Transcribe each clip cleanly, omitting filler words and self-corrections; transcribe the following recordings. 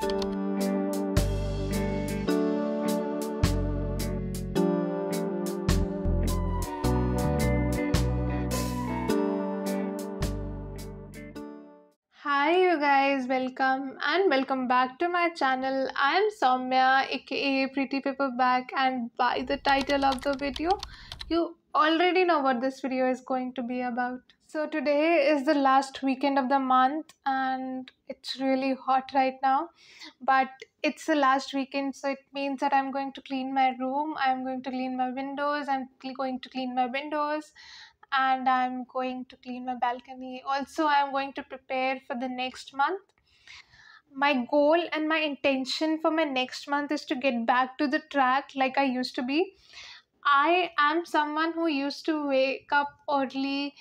Hi you guys, welcome back to my channel. I am Soumya aka Pretty Paperback, and by the title of the video you already know what this video is going to be about. So today is the last weekend of the month and it's really hot right now, but it's the last weekend, so it means that I'm going to clean my room, I'm going to clean my windows, and I'm going to clean my balcony. Also, I'm going to prepare for the next month. My goal and my intention for my next month is to get back to the track like I used to be. I am someone who used to wake up early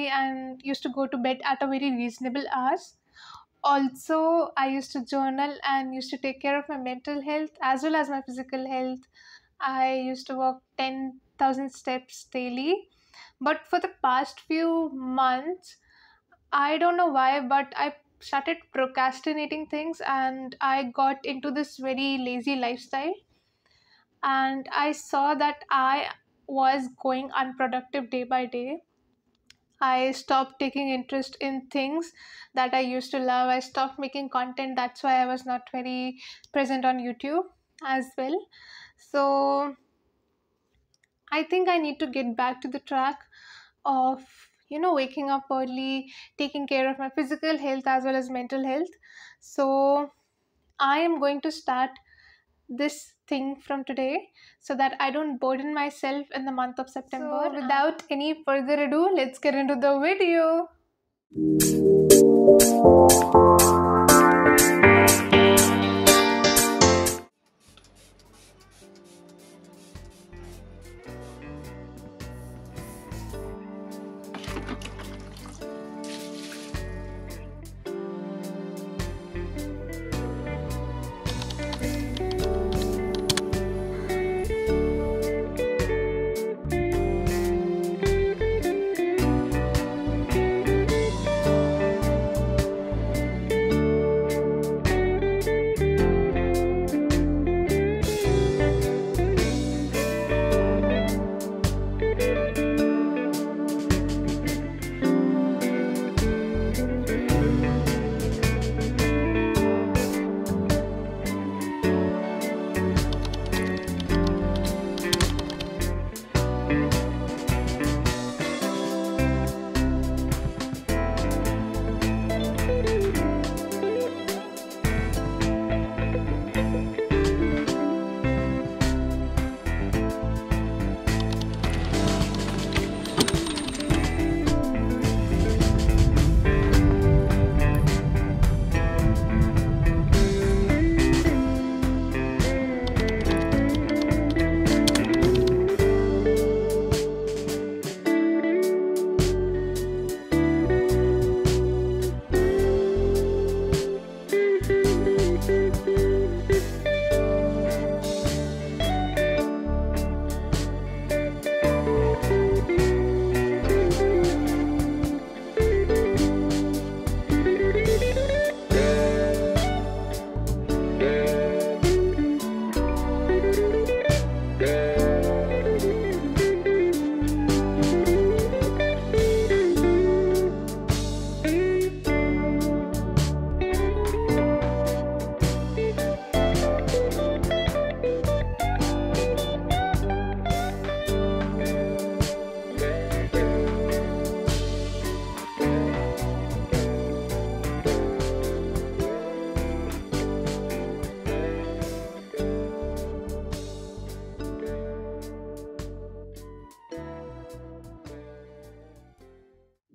and used to go to bed at a very reasonable hours. Also, I used to journal and used to take care of my mental health as well as my physical health. I used to walk 10,000 steps daily. But for the past few months, I don't know why, but I started procrastinating things and I got into this very lazy lifestyle. And I saw that I was going unproductive day by day. I stopped taking interest in things that I used to love. I stopped making content. That's why I was not very present on YouTube as well. So I think I need to get back to the track of waking up early, taking care of my physical health as well as mental health. So I am going to start this thing from today so that I don't burden myself in the month of September. So without any further ado, let's get into the video.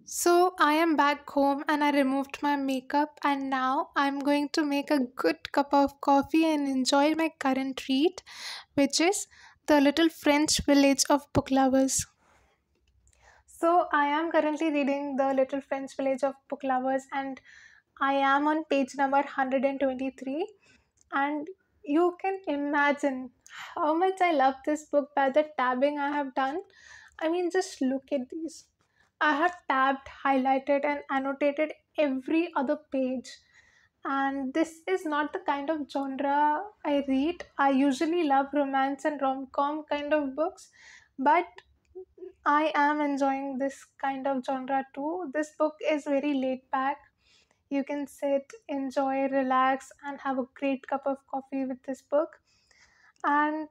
So I am back home and I removed my makeup, and now I'm going to make a good cup of coffee and enjoy my current treat, which is the little French village of book lovers. So I am currently reading The Little French Village of Book Lovers, and I am on page number 123. And you can imagine how much I love this book by the tabbing I have done. I mean, just look at these. I have tabbed, highlighted, and annotated every other page. And this is not the kind of genre I read. I usually love romance and rom-com kind of books, but I am enjoying this kind of genre too. This book is very laid back. You can sit, enjoy, relax, and have a great cup of coffee with this book. And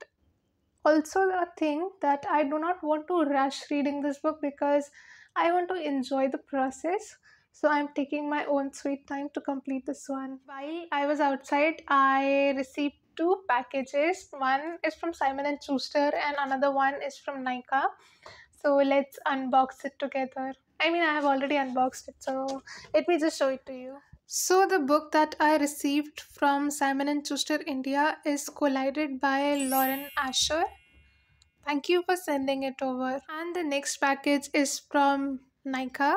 also, a thing that I do not want to rush reading this book because I want to enjoy the process. So I'm taking my own sweet time to complete this one. While I was outside, I received two packages. One is from Simon and Schuster, and another one is from Nykaa. So let's unbox it together. I mean, I have already unboxed it, so let me just show it to you. So the book that I received from Simon and Schuster India is Collided by Lauren Asher. Thank you for sending it over. And the next package is from Nykaa.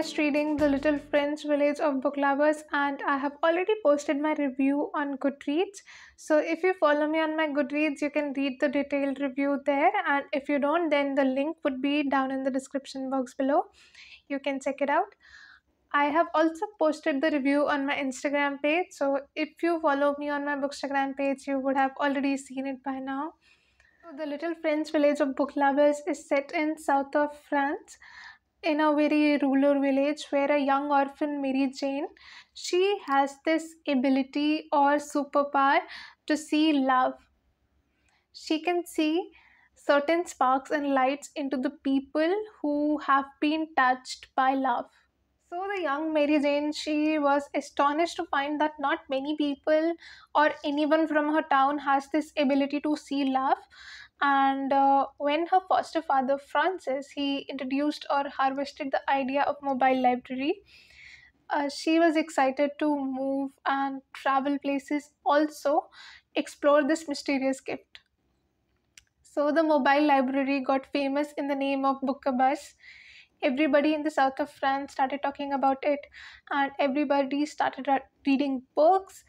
finished reading The Little French Village of Book Lovers, and I have already posted my review on Goodreads. So if you follow me on my Goodreads, you can read the detailed review there, and if you don't, then the link would be down in the description box below. You can check it out. I have also posted the review on my Instagram page. So if you follow me on my Bookstagram page, you would have already seen it by now. So the Little French Village of Book Lovers is set in south of France in a very rural village where a young orphan Mary Jane, she has this ability or superpower to see love. She can see certain sparks and lights into the people who have been touched by love. So the young Mary Jane, she was astonished to find that not many people or anyone from her town has this ability to see love. And when her foster father Francis, he introduced or harvested the idea of mobile library, she was excited to move and travel places, also explore this mysterious gift. So the mobile library got famous in the name of Bookabus. Everybody in the south of France started talking about it, and everybody started reading books.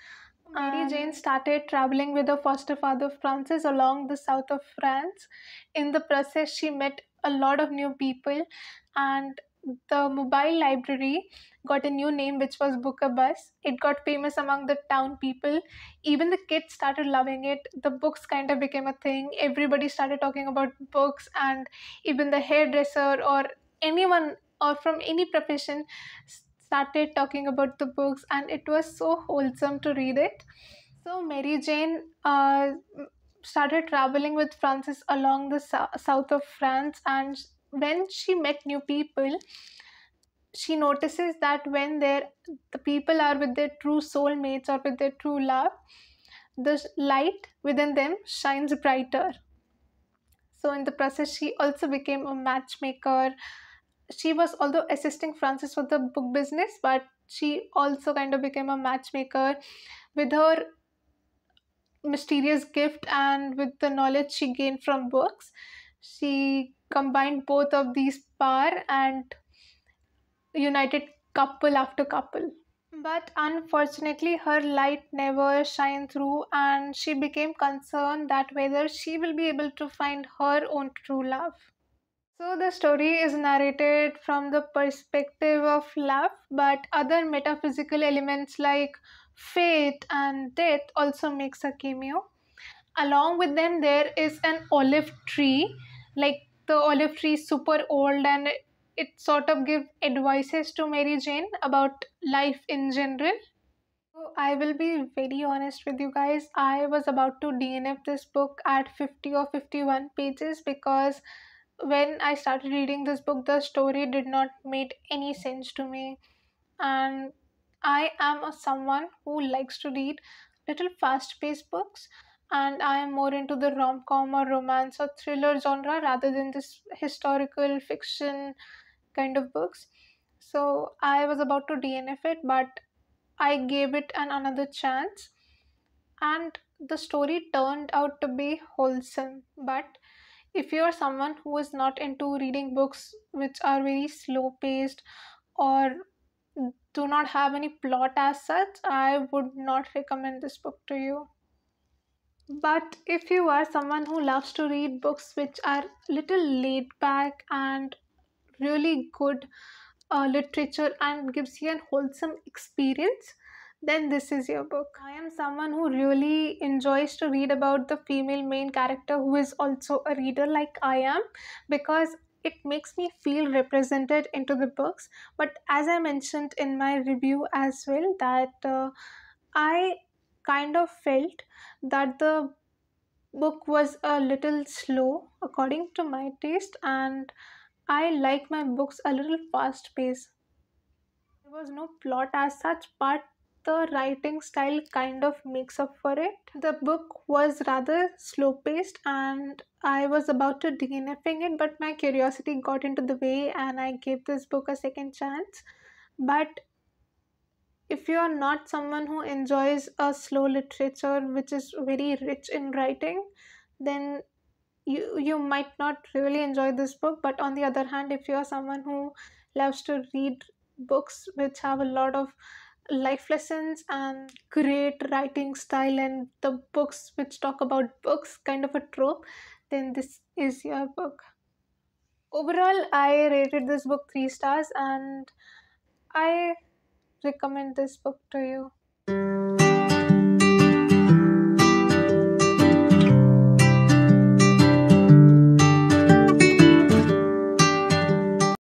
Mary Jane started traveling with her foster father Francis along the south of France. In the process, she met a lot of new people, and the mobile library got a new name, which was Bookabus. It got famous among the town people. Even the kids started loving it. The books kind of became a thing. Everybody started talking about books, and even the hairdresser or anyone or from any profession started talking about the books, and it was so wholesome to read it. So Mary Jane started traveling with Francis along the south of France, and when she met new people, she notices that when the people are with their true soulmates or with their true love, the light within them shines brighter. So in the process, she also became a matchmaker. She was although assisting Francis with the book business, but she also kind of became a matchmaker with her mysterious gift and with the knowledge she gained from books. She combined both of these power and united couple after couple. But unfortunately, her light never shined through, and she became concerned that whether she will be able to find her own true love. So the story is narrated from the perspective of love, but other metaphysical elements like fate and death also makes a cameo. Along with them, there is an olive tree. Like the olive tree is super old, and it sort of gives advices to Mary Jane about life in general. So I will be very honest with you guys. I was about to DNF this book at 50 or 51 pages because when I started reading this book, the story did not make any sense to me. And I am someone who likes to read little fast-paced books, and I am more into the rom-com or romance or thriller genre rather than this historical fiction kind of books. So I was about to DNF it, but I gave it another chance, and the story turned out to be wholesome. But if you are someone who is not into reading books which are very slow paced or do not have any plot as such, I would not recommend this book to you. But if you are someone who loves to read books which are little laid back and really good literature and gives you a wholesome experience, then this is your book. I am someone who really enjoys to read about the female main character who is also a reader like I am, because it makes me feel represented into the books. But as I mentioned in my review as well, that I kind of felt that the book was a little slow according to my taste, and I like my books a little fast paced. There was no plot as such, but the writing style kind of makes up for it. The book was rather slow paced, and I was about to DNFing it, but my curiosity got into the way and I gave this book a second chance. But if you are not someone who enjoys a slow literature which is very rich in writing, then you might not really enjoy this book. But on the other hand, if you are someone who loves to read books which have a lot of life lessons and great writing style, and the books which talk about books, kind of a trope, then this is your book. Overall, I rated this book 3 stars and I recommend this book to you.